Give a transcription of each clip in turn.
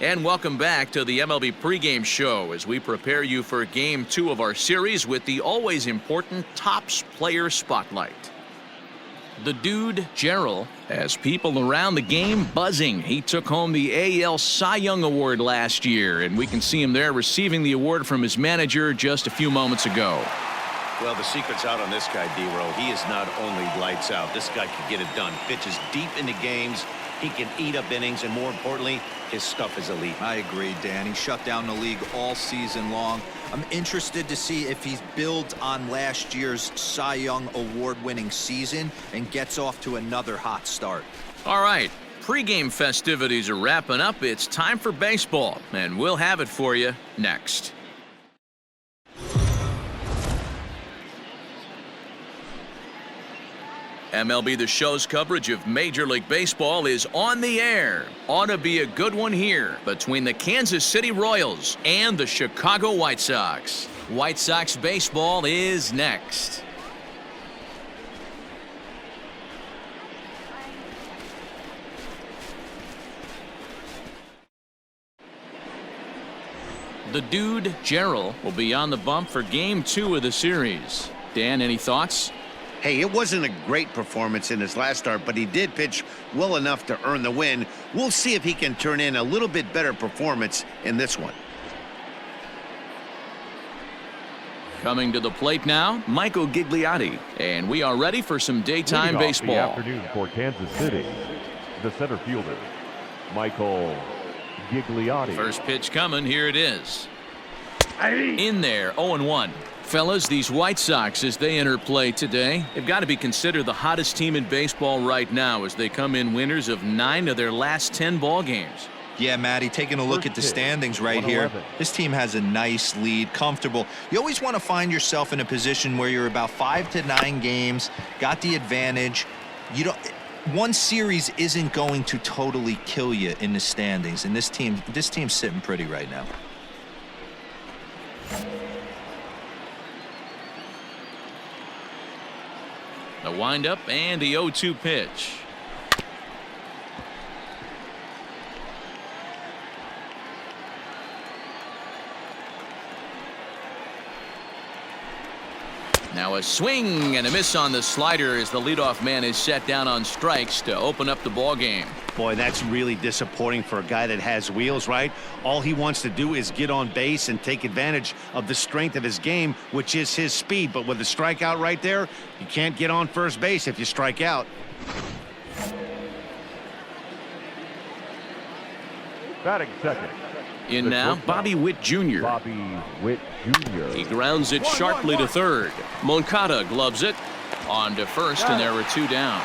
And welcome back to the MLB pregame show as we prepare you for Game 2 of our series with the always important Topps Player Spotlight. The dude, Gerald, has people around the game buzzing. He took home the AL Cy Young Award last year, and we can see him there receiving the award from his manager just a few moments ago. Well, the secret's out on this guy, D-Row. He is not only lights out. This guy can get it done. Pitches deep into games. He can eat up innings, and more importantly, his stuff is elite. I agree, Dan. He shut down the league all season long. I'm interested to see if he's built on last year's Cy Young award-winning season and gets off to another hot start. All right, pregame festivities are wrapping up. It's time for baseball, and we'll have it for you next. MLB The Show's coverage of Major League Baseball is on the air. Ought to be a good one here between the Kansas City Royals and the Chicago White Sox. White Sox baseball is next. The dude, Gerald, will be on the bump for Game 2 of the series. Dan, any thoughts? Hey, it wasn't a great performance in his last start, but he did pitch well enough to earn the win. We'll see if he can turn in a little bit better performance in this one. Coming to the plate now, Michael Gigliotti, and we are ready for some daytime baseball. The afternoon for Kansas City, the center fielder, Michael Gigliotti. First pitch coming, here it is. In there, 0-1. Fellas, these White Sox, as they enter play today, have got to be considered the hottest team in baseball right now as they come in winners of 9 of their last 10 ball games. Yeah, Matty, taking a look at the standings right here. This team has a nice lead, comfortable. You always want to find yourself in a position where you're about 5 to 9 games, got the advantage. You don't. One series isn't going to totally kill you in the standings, and this team's sitting pretty right now. A windup and the 0-2 pitch. Now a swing and a miss on the slider as the leadoff man is set down on strikes to open up the ball game. Boy, that's really disappointing for a guy that has wheels, right? All he wants to do is get on base and take advantage of the strength of his game, which is his speed. But with a strikeout right there, you can't get on first base if you strike out. Batting second. In now, Bobby Witt Jr. Bobby Witt Jr. He grounds it sharply to third. Moncada gloves it on to first, and there are 2 down.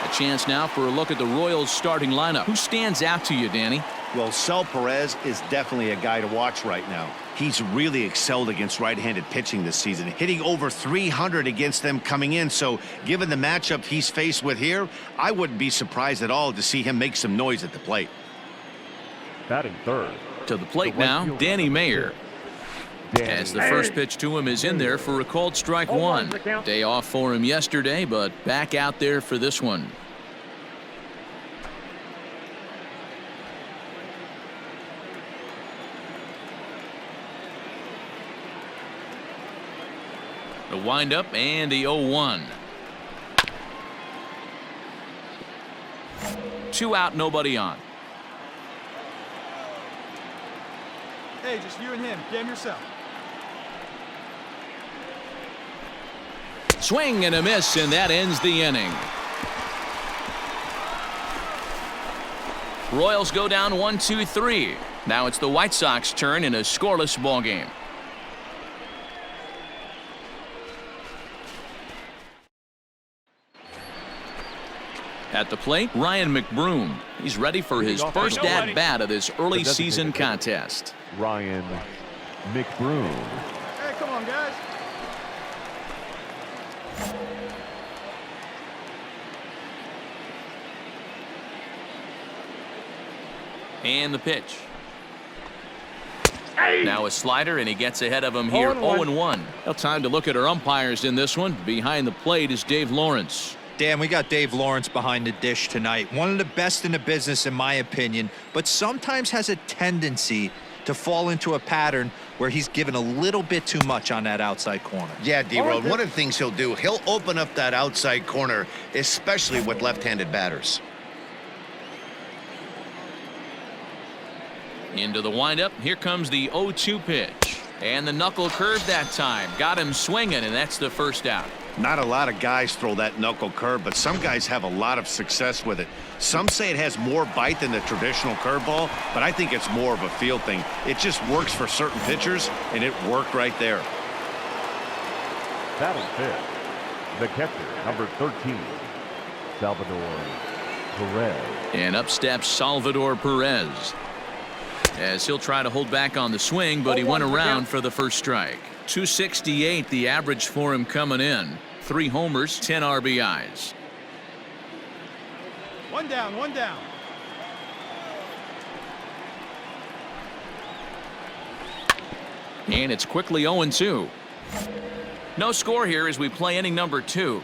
A chance now for a look at the Royals starting lineup. Who stands out to you, Danny? Well, Sal Perez is definitely a guy to watch right now. He's really excelled against right-handed pitching this season, hitting over 300 against them coming in. So given the matchup he's faced with here, I wouldn't be surprised at all to see him make some noise at the plate. Batting third. To the plate now, Danny Mayer. As the first pitch to him is in there for a called strike 1. Day off for him yesterday, but back out there for this one. The windup and the 0-1. 2 out, nobody on. Hey, just you and him. Game yourself. Swing and a miss, and that ends the inning. Royals go down 1-2-3. Now it's the White Sox turn in a scoreless ball game. At the plate, Ryan McBroom. He's ready for his first at-bat of this early season contest. Ryan McBroom. Hey, come on, guys. And the pitch. Now a slider, and he gets ahead of him here, 0-1. Well, time to look at our umpires in this one. Behind the plate is Dave Lawrence. Dan, we got Dave Lawrence behind the dish tonight. One of the best in the business, in my opinion, but sometimes has a tendency to fall into a pattern where he's given a little bit too much on that outside corner. Yeah, D-Road, one of the things he'll do, he'll open up that outside corner, especially with left-handed batters. Into the windup. Here comes the 0-2 pitch. And the knuckle curve that time. Got him swinging, and that's the first out. Not a lot of guys throw that knuckle curve, but some guys have a lot of success with it. Some say it has more bite than the traditional curveball, but I think it's more of a feel thing. It just works for certain pitchers, and it worked right there. Batting fifth, the catcher, number 13, Salvador Perez. And up steps Salvador Perez, as he'll try to hold back on the swing, but he went around for the first strike. 268 the average for him coming in. 3 homers, 10 RBIs. One down, one down. And it's quickly 0-2. No score here as we play inning number 2.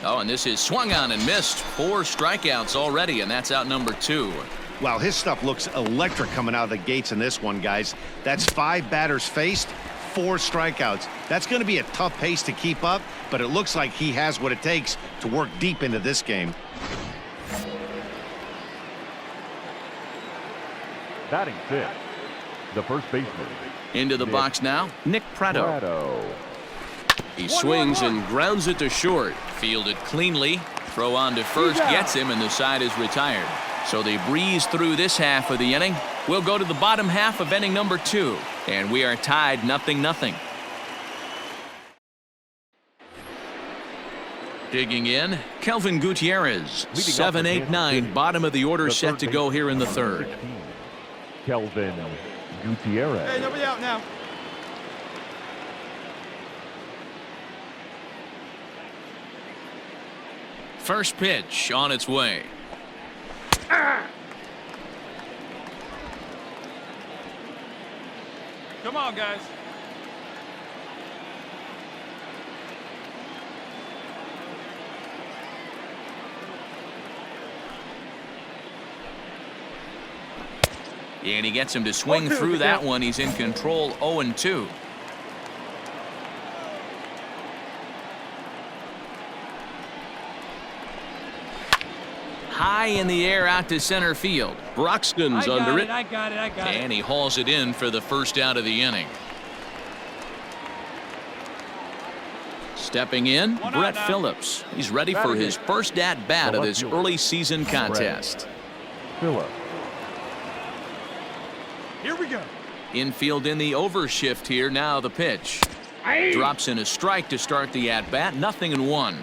Oh, and this is swung on and missed. 4 strikeouts already, and that's out number 2. Wow, his stuff looks electric coming out of the gates in this one, guys. That's 5 batters faced, 4 strikeouts. That's going to be a tough pace to keep up, but it looks like he has what it takes to work deep into this game. Batting fifth, the first baseman. Into the box now, Nick Pratto. He swings and grounds it to short. Fielded cleanly. Throw on to first gets him, and the side is retired. So they breeze through this half of the inning. We'll go to the bottom half of inning number 2, and we are tied 0-0. Digging in, Kelvin Gutierrez. 7, 8, 9, bottom of the order set to go here in the third. Kelvin Gutierrez. Hey, nobody out now. First pitch on its way. Come on, guys. And he gets him to swing through that one. He's in control. 0-2. High in the air out to center field. Broxton's under it. I got it. And he hauls it in for the first out of the inning. Stepping in, Brett Phillips. He's ready for his first at-bat of this early season contest. Phillips. Here we go. Infield in the overshift here. Now the pitch. Drops in a strike to start the at-bat. 0-1.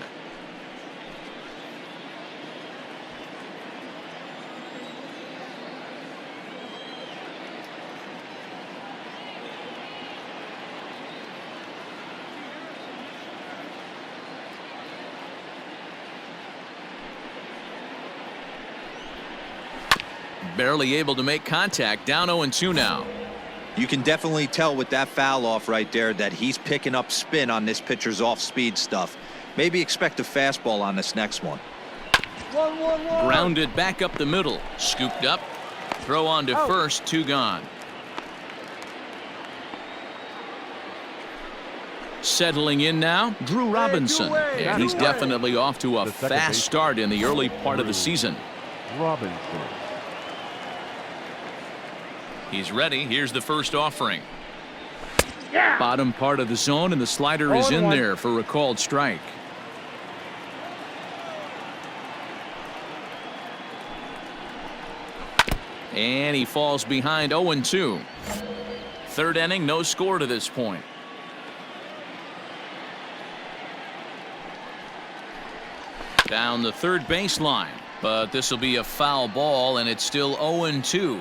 Barely able to make contact. Down 0-2 now. You can definitely tell with that foul off right there that he's picking up spin on this pitcher's off-speed stuff. Maybe expect a fastball on this next one. Grounded back up the middle. Scooped up. Throw on to first. 2 gone. Settling in now, Drew Robinson. And he's definitely off to a fast start in the early part of the season. Robinson. He's ready. Here's the first offering. Bottom part of the zone, and the slider is in there for a called strike. And he falls behind. 0-2. Third inning, no score to this point. Down the third baseline, but this will be a foul ball, and it's still 0-2.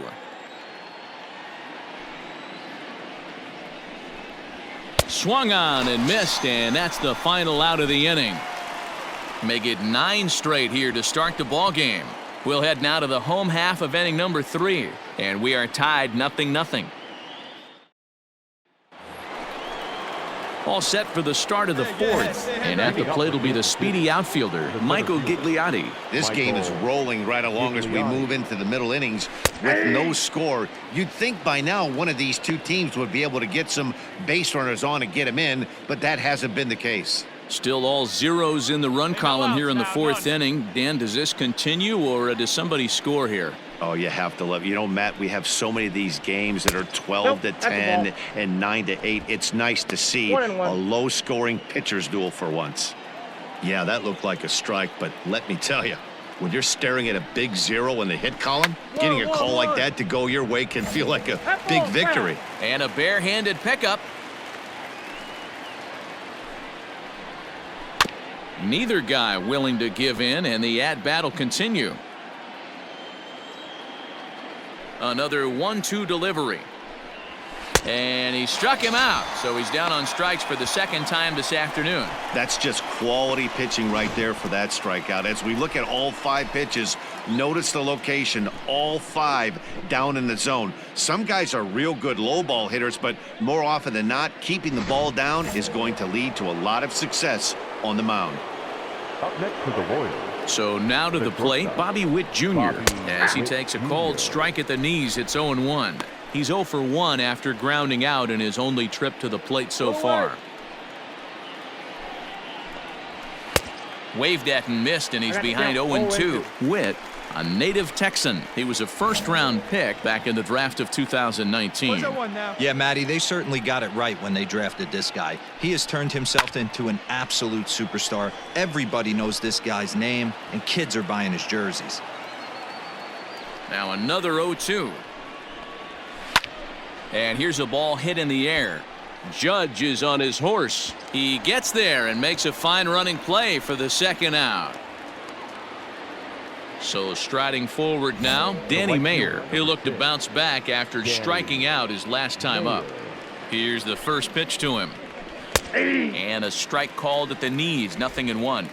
Swung on and missed, and that's the final out of the inning. Make it 9 straight here to start the ball game. We'll head now to the home half of inning number 3, and we are tied 0-0. All set for the start of the fourth. And at the plate will be the speedy outfielder, Michael Gigliotti. This game is rolling right along as we move into the middle innings with no score. You'd think by now one of these two teams would be able to get some base runners on and get them in, but that hasn't been the case. Still all zeros in the run column here in the fourth inning. Dan, does this continue or does somebody score here? Oh, you have to love. You know, Matt, we have so many of these games that are 12 to 10 and 9 to 8. It's nice to see a low-scoring pitcher's duel for once. Yeah, that looked like a strike, but let me tell you, when you're staring at a big zero in the hit column, getting a call like that to go your way can feel like a big victory. And a barehanded pickup. Neither guy willing to give in, and the at-bat will continue. Another 1-2 delivery. And he struck him out, so he's down on strikes for the second time this afternoon. That's just quality pitching right there for that strikeout. As we look at all 5 pitches, notice the location, all 5 down in the zone. Some guys are real good low ball hitters, but more often than not, keeping the ball down is going to lead to a lot of success on the mound. Up next to the Royals. So now to the plate, Bobby Witt Jr. as he takes a called strike at the knees. It's 0-1. He's 0 for 1 after grounding out in his only trip to the plate so far. Waved at and missed, and he's behind 0-2. Witt, a native Texan. He was a first-round pick back in the draft of 2019. Yeah, Matty, they certainly got it right when they drafted this guy. He has turned himself into an absolute superstar. Everybody knows this guy's name, and kids are buying his jerseys. Now another 0-2. And here's a ball hit in the air. Judge is on his horse. He gets there and makes a fine running play for the second out. So striding forward now, Danny Mayer. He'll look to bounce back after striking out his last time up. Here's the first pitch to him. And a strike called at the knees, 0-1.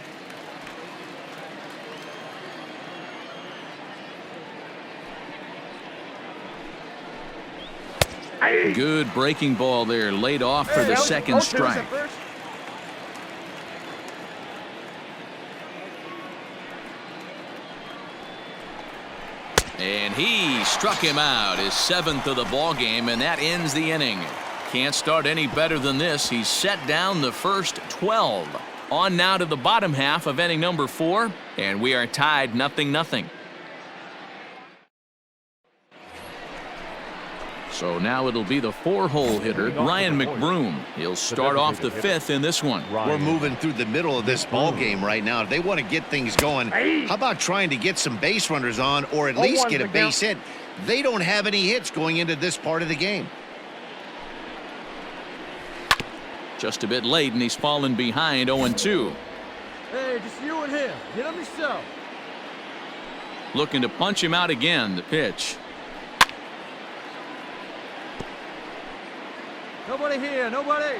Good breaking ball there, laid off for the second strike. And he struck him out, his 7th of the ball game, and that ends the inning. Can't start any better than this. He's set down the first 12. On now to the bottom half of inning number 4, and we are tied 0-0. So now it'll be the 4-hole hitter, Ryan McBroom. He'll start off the 5th in this one. We're moving through the middle of this ball game right now. If they want to get things going, how about trying to get some base runners on or at least get a base hit? They don't have any hits going into this part of the game. Just a bit late, and he's fallen behind 0-2. Hey, just you and him. Get him yourself. Looking to punch him out again, the pitch. Nobody here, nobody.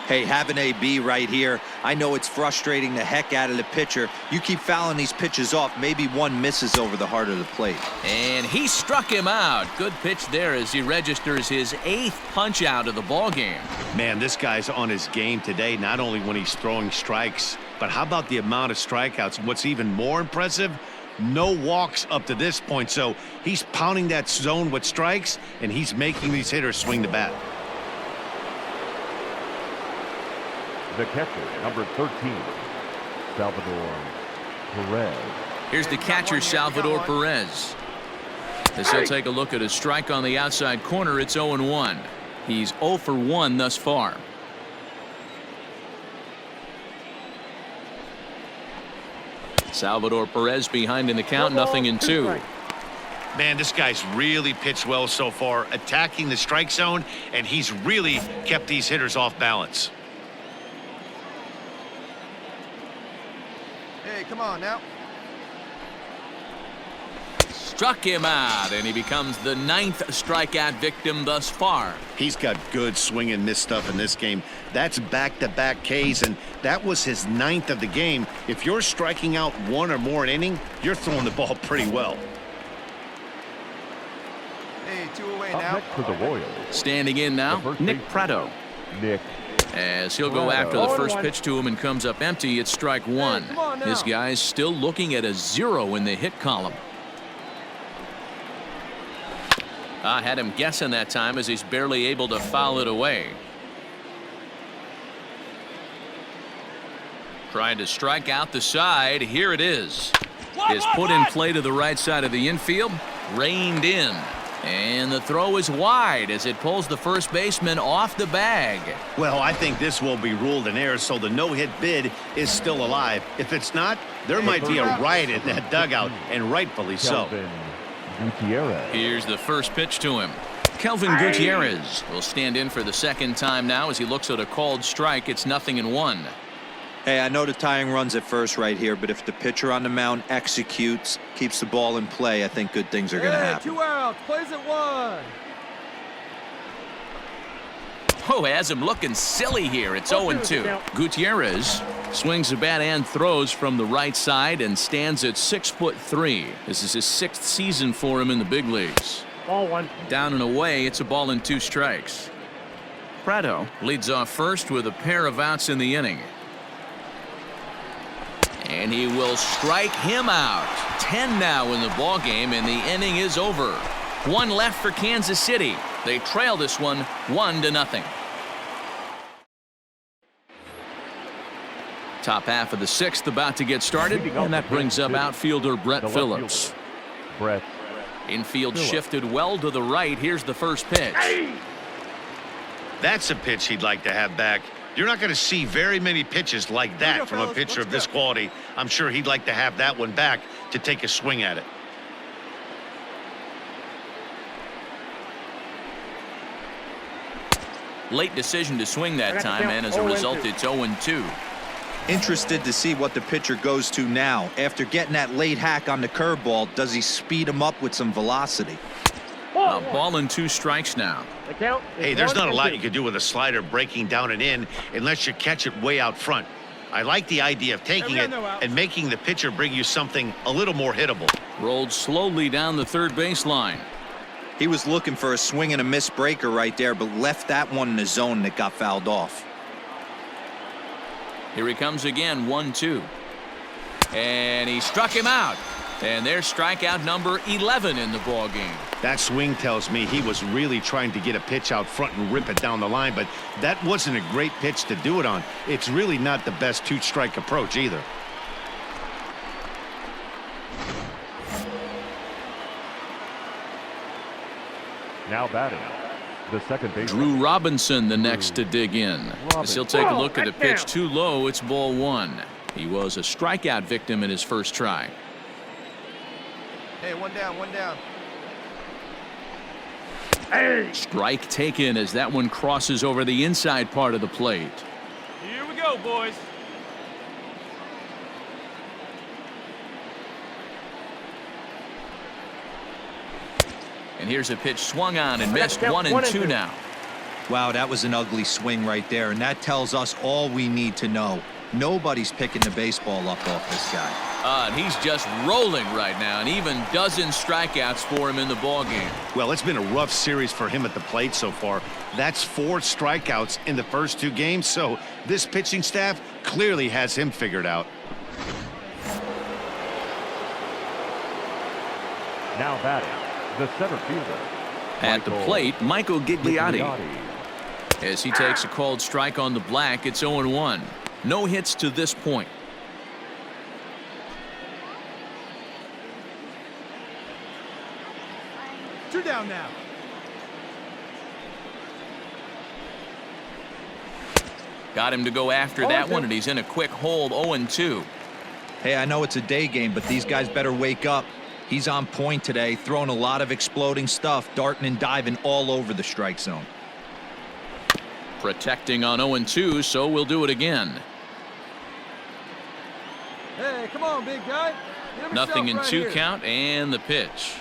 Hey, have an AB right here. I know it's frustrating the heck out of the pitcher. You keep fouling these pitches off, maybe one misses over the heart of the plate. And he struck him out. Good pitch there as he registers his 8th punch out of the ball game. Man, this guy's on his game today, not only when he's throwing strikes, but how about the amount of strikeouts? And what's even more impressive, no walks up to this point. So he's pounding that zone with strikes, and he's making these hitters swing the bat. The catcher, number 13, Salvador Perez. Here's the catcher, Salvador Perez. As he'll take a look at a strike on the outside corner, it's 0-1. He's 0 for 1 thus far. Salvador Perez behind in the count, 0-2. Man, this guy's really pitched well so far, attacking the strike zone, and he's really kept these hitters off balance. Hey, come on now. Struck him out, and he becomes the 9th strikeout victim thus far. He's got good swing and miss stuff in this game. That's back-to-back Ks, and that was his 9th of the game. If you're striking out 1 or more an inning, you're throwing the ball pretty well. Hey, 2 away Up now. next for the Royals, Standing in the now, first Nick baseman, Prado. Nick. As he'll go Prado. after the first 0-1. pitch to him and comes up empty, it's strike one. come on now. This guy's still looking at a 0 in the hit column. I had him guessing that time as he's barely able to foul it away. Trying to strike out the side. Here it is. Is put in play to the right side of the infield. Reined in. And the throw is wide as it pulls the first baseman off the bag. Well, I think this will be ruled an error, so the no-hit bid is still alive. If it's not, there might be a riot in that dugout, and rightfully so. Kelvin Gutierrez. Here's the first pitch to him. Kelvin Gutierrez will stand in for the second time now as he looks at a called strike. It's 0-1. Hey, I know the tying runs at first right here, but if the pitcher on the mound executes, keeps the ball in play, I think good things are going to happen. 2 outs. Plays at 1. Oh, has him looking silly here. It's 0-2. Gutierrez swings the bat and throws from the right side and stands at 6'3". This is his 6th season for him in the big leagues. Ball 1. Down and away, it's a ball and 2 strikes. Prado leads off first with a pair of outs in the inning. And he will strike him out. 10 now in the ball game, and the inning is over. 1 left for Kansas City. They trail this one 1-0. Top half of the 6th about to get started, and that brings up outfielder Brett The left Phillips. fielder, Brett. Infield Phillips. shifted well to the right. Here's the first pitch. That's a pitch he'd like to have back. You're not going to see very many pitches like that from a pitcher of this quality. I'm sure he'd like to have that one back to take a swing at it. Late decision to swing that time, and as a result, it's 0-2. Interested to see what the pitcher goes to now. After getting that late hack on the curveball, does he speed him up with some velocity? A ball and 2 strikes now. The count is Hey, there's not a lot 1-2. you can do with a slider breaking down and in unless you catch it way out front. I like the idea of taking it and making the pitcher bring you something a little more hittable. Rolled slowly down the third baseline. He was looking for a swing and a miss breaker right there, but left that one in the zone that got fouled off. Here he comes again, 1-2. And he struck him out. And there's strikeout number 11 in the ball game. That swing tells me he was really trying to get a pitch out front and rip it down the line, but that wasn't a great pitch to do it on. It's really not the best 2-strike approach either. Now batting, the second baseman. Drew Robinson the next to dig in. As he'll take a look at a pitch too low, it's ball 1. He was a strikeout victim in his first try. Hey, 1 down, 1 down. Strike taken as that one crosses over the inside part of the plate. Here we go, boys. And here's a pitch swung on and missed. Count 1-2 now. Wow, that was an ugly swing right there, and that tells us all we need to know. Nobody's picking the baseball up off this guy. And he's just rolling right now, and even dozen strikeouts for him in the ball game. Well, it's been a rough series for him at the plate so far. That's 4 strikeouts in the first 2 games, so this pitching staff clearly has him figured out. Now batting, the center fielder. At the plate, Michael Gigliotti. Gigliotti. As he takes a called strike on the black, it's 0-1. No hits to this point. Two down now. Got him to go after that one, and he's in a quick hold. 0-2. Hey, I know it's a day game, but these guys better wake up. He's on point today, throwing a lot of exploding stuff, darting and diving all over the strike zone. Protecting on 0-2, so we'll do it again. Hey, come on, big guy. Nothing in two count and the pitch.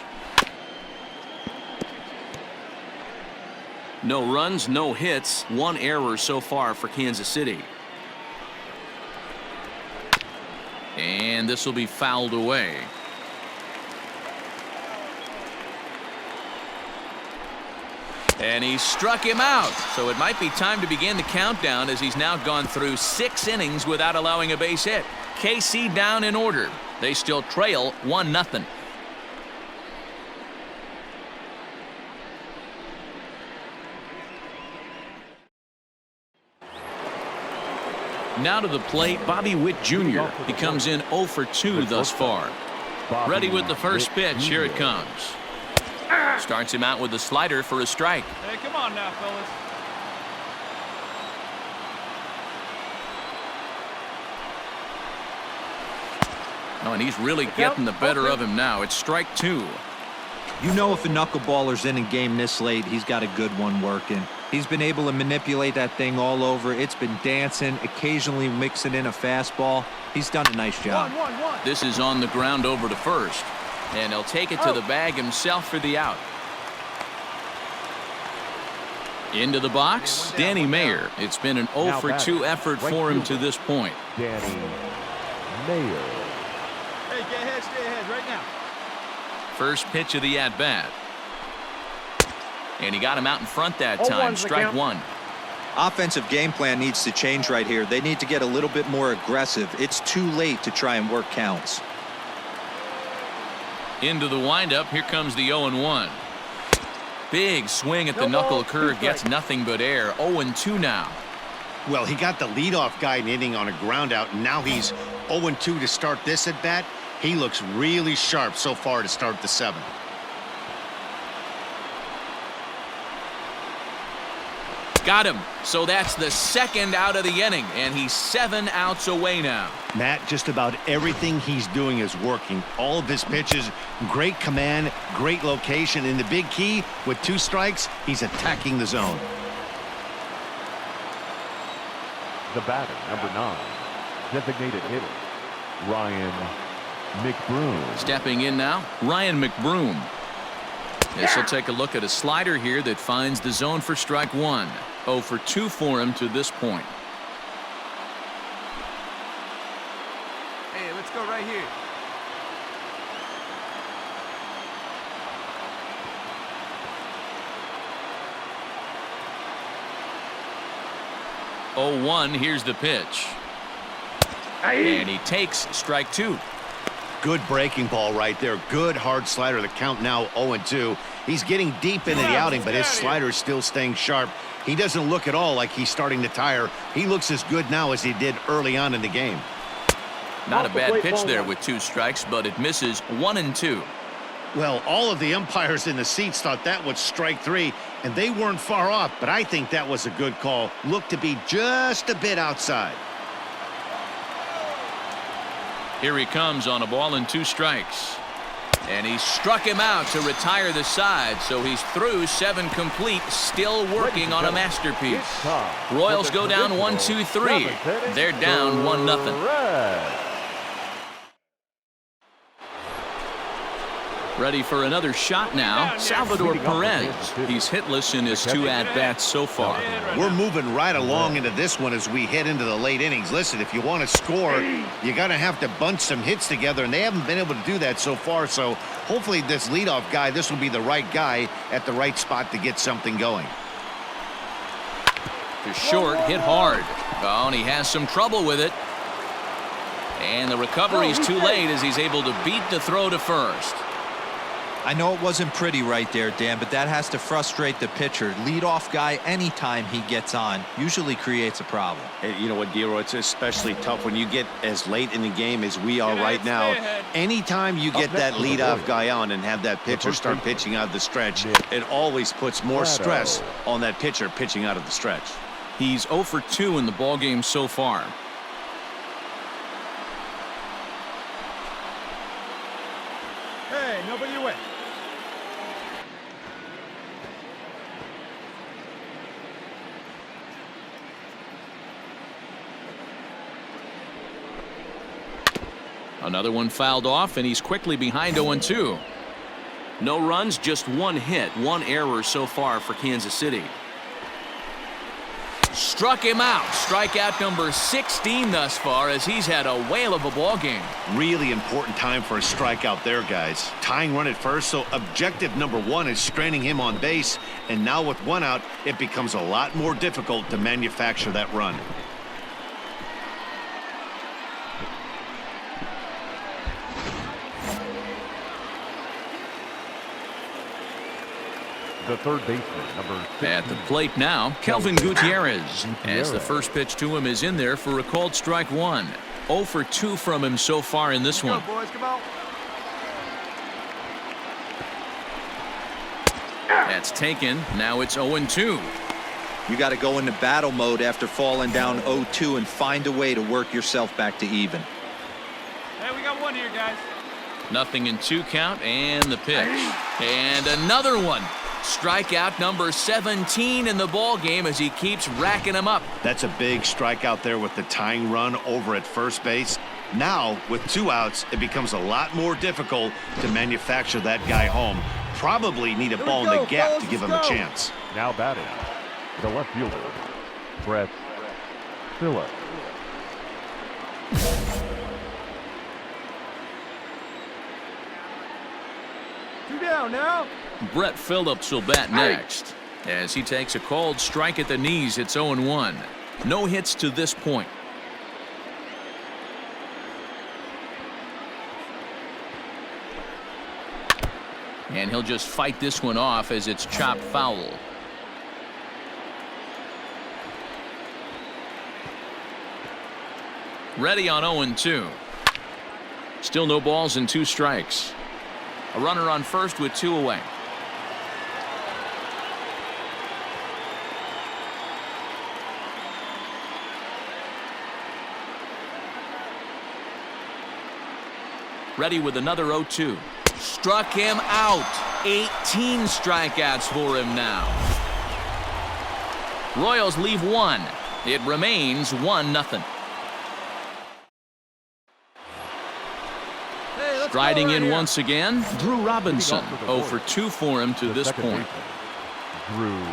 No runs, no hits, one error so far for Kansas City. And this will be fouled away. And he struck him out. So it might be time to begin the countdown as he's now gone through 6 innings without allowing a base hit. KC down in order. They still trail 1-0. Now to the plate, Bobby Witt Jr. He comes in 0 for 2 thus far. Ready with the first pitch. Here it comes. Starts him out with a slider for a strike. Hey, come on now, fellas. Oh, and he's really getting the better of him now. It's strike 2. You know, if a knuckleballer's in a game this late, he's got a good one working. He's been able to manipulate that thing all over. It's been dancing, occasionally mixing in a fastball. He's done a nice job. This is on the ground over to first. And he'll take it to the bag himself for the out. Into the box, Danny Mayer. It's been an 0 for 2 effort for him to this point. Danny Mayer. Hey, get ahead, stay ahead right now. First pitch of the at-bat. And he got him out in front that time. Strike 1. Offensive game plan needs to change right here. They need to get a little bit more aggressive. It's too late to try and work counts. Into the windup. Here comes the 0-1. Big swing at the knuckle curve. Gets nothing but air. 0-2 now. Well, he got the leadoff guy in inning on a ground out, and now he's 0-2 to start this at bat. He looks really sharp so far to start the 7th. Got him. So that's the 2nd out of the inning, and he's 7 outs away now. Matt, just about everything he's doing is working. All of his pitches, great command, great location, and the big key, with 2 strikes, he's attacking the zone. The batter, number 9, designated hitter, Ryan McBroom. Stepping in now, Ryan McBroom. This will take a look at a slider here that finds the zone for strike 1. 0 for 2 for him to this point. Hey, let's go right here. Oh, 1. Here's the pitch. And he takes strike 2. Good breaking ball right there. Good hard slider. The count now 0-2. He's getting deep into the outing, but his slider is still staying sharp. He doesn't look at all like he's starting to tire. He looks as good now as he did early on in the game. Not a bad pitch there with 2 strikes, but it misses 1-2. Well, all of the umpires in the seats thought that was strike 3, and they weren't far off, but I think that was a good call. Looked to be just a bit outside. Here he comes on a ball and 2 strikes. And he struck him out to retire the side, so he's through 7 complete, still working on a masterpiece. Royals go down 1-2-3. They're down 1-0. Ready for another shot now, Salvador Perez. He's hitless in his 2 at-bats so far. We're moving right along into this one as we head into the late innings. Listen, if you want to score, you got to have to bunch some hits together, and they haven't been able to do that so far. So hopefully this leadoff guy, this will be the right guy at the right spot to get something going. To short, hit hard. Oh, and he has some trouble with it. And the recovery's too late as he's able to beat the throw to first. I know it wasn't pretty right there, Dan, but that has to frustrate the pitcher. Leadoff guy, anytime he gets on, usually creates a problem. Hey, you know what, Dero, it's especially tough when you get as late in the game as we are right now. Anytime you get that leadoff guy on and have that pitcher start pitching out of the stretch, it always puts more stress on that pitcher pitching out of the stretch. He's 0 for 2 in the ballgame so far. Hey, nobody away. Another one fouled off, and he's quickly behind 0-2. No runs, just one hit, one error so far for Kansas City. Struck him out. Strikeout number 16 thus far, as he's had a whale of a ball game. Really important time for a strikeout there, guys. Tying run at first, so objective number 1 is straining him on base. And now with 1 out, it becomes a lot more difficult to manufacture that run. The third baseman, number 16. At the plate now, Kelvin Gutierrez. As the first pitch to him is in there for a called strike 1. 0 for 2 from him so far in this one. Go, boys, come on. That's taken. Now it's 0-2. You got to go into battle mode after falling down 0-2 and find a way to work yourself back to even. Hey, we got one here, guys. Nothing in 2 count, and the pitch. And another one. Strikeout number 17 in the ball game as he keeps racking them up. That's a big strikeout there with the tying run over at first base. Now, with 2 outs, it becomes a lot more difficult to manufacture that guy home. Probably need a ball in the gap to give him a chance. Now batting, the left fielder, Brett Phillips. Two down now. Brett Phillips will bat next as he takes a called strike at the knees. It's 0-1. No hits to this point. And he'll just fight this one off as it's chopped foul. Ready on 0-2. Still no balls and 2 strikes. A runner on first with 2 away. Ready with another 0-2. Struck him out. 18 strikeouts for him now. Royals leave 1. It remains 1-0. Striding in once again, Drew Robinson. 0 for 2 for him to this point.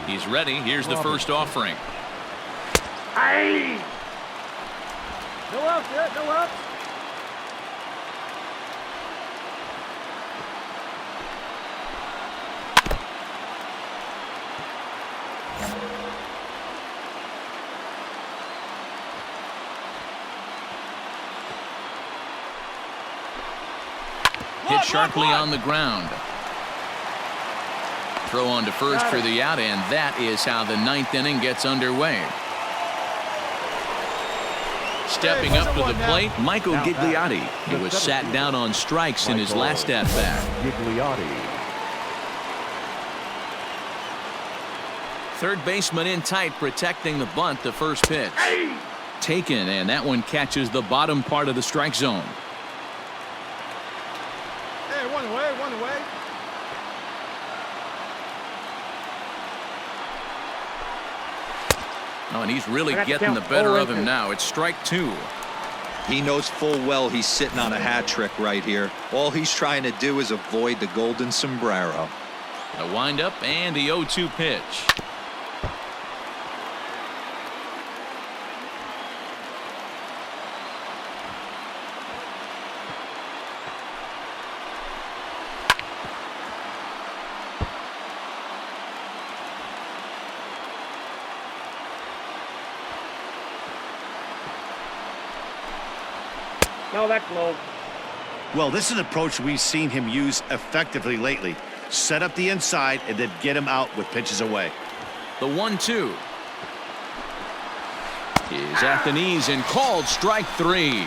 He's ready. Here's the first offering. No outs yet, no outs. Hit sharply on the ground. Throw on to first for the out, and that is how the 9th inning gets underway. Stepping up to the plate, Michael Gigliotti. He was sat down on strikes in his last at-bat. Third baseman in tight, protecting the bunt. The first pitch. Taken, and that one catches the bottom part of the strike zone. Hey, one away, one away. Oh, and he's really getting the better of him now. It's strike 2. He knows full well he's sitting on a hat trick right here. All he's trying to do is avoid the golden sombrero. A windup and the 0-2 pitch. No, that's low. Well, this is an approach we've seen him use effectively lately. Set up the inside and then get him out with pitches away. The 1-2 is at the knees and called strike 3.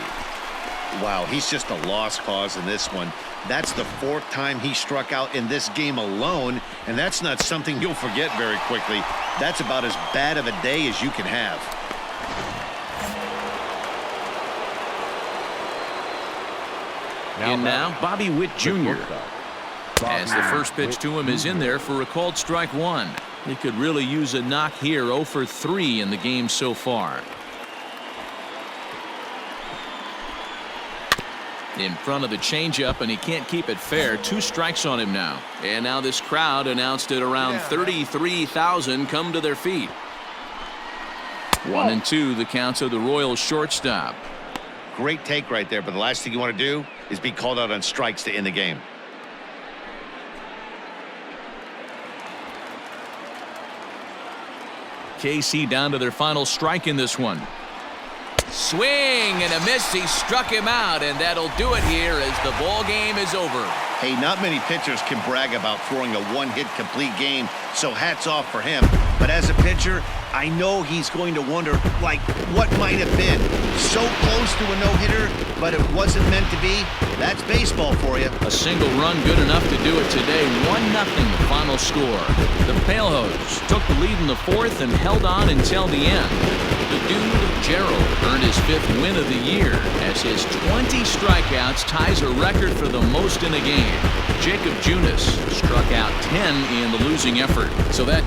Wow, he's just a lost cause in this one. That's the 4th time he struck out in this game alone, and that's not something you'll forget very quickly. That's about as bad of a day as you can have. In now, Bobby Witt Jr. As the first pitch to him is in there for a called strike 1. He could really use a knock here. 0 for 3 in the game so far. In front of the changeup, and he can't keep it fair. 2 strikes on him now. And now this crowd announced at around 33,000 come to their feet. 1-2 the count of the Royals shortstop. Great take right there, but the last thing you want to do is be called out on strikes to end the game. KC down to their final strike in this one. Swing and a miss. He struck him out, and that'll do it here as the ball game is over. Hey, not many pitchers can brag about throwing a one-hit complete game, so hats off for him. But as a pitcher, I know he's going to wonder, like, what might have been. So close to a no-hitter, but it wasn't meant to be. That's baseball for you. A single run good enough to do it today. 1-0 the final score. The Palehose took the lead in the 4th and held on until the end. The dude, Gerald, earned his 5th win of the year as his 20 strikeouts ties a record for the most in a game. Jacob Junis struck out 10 in the losing effort. So that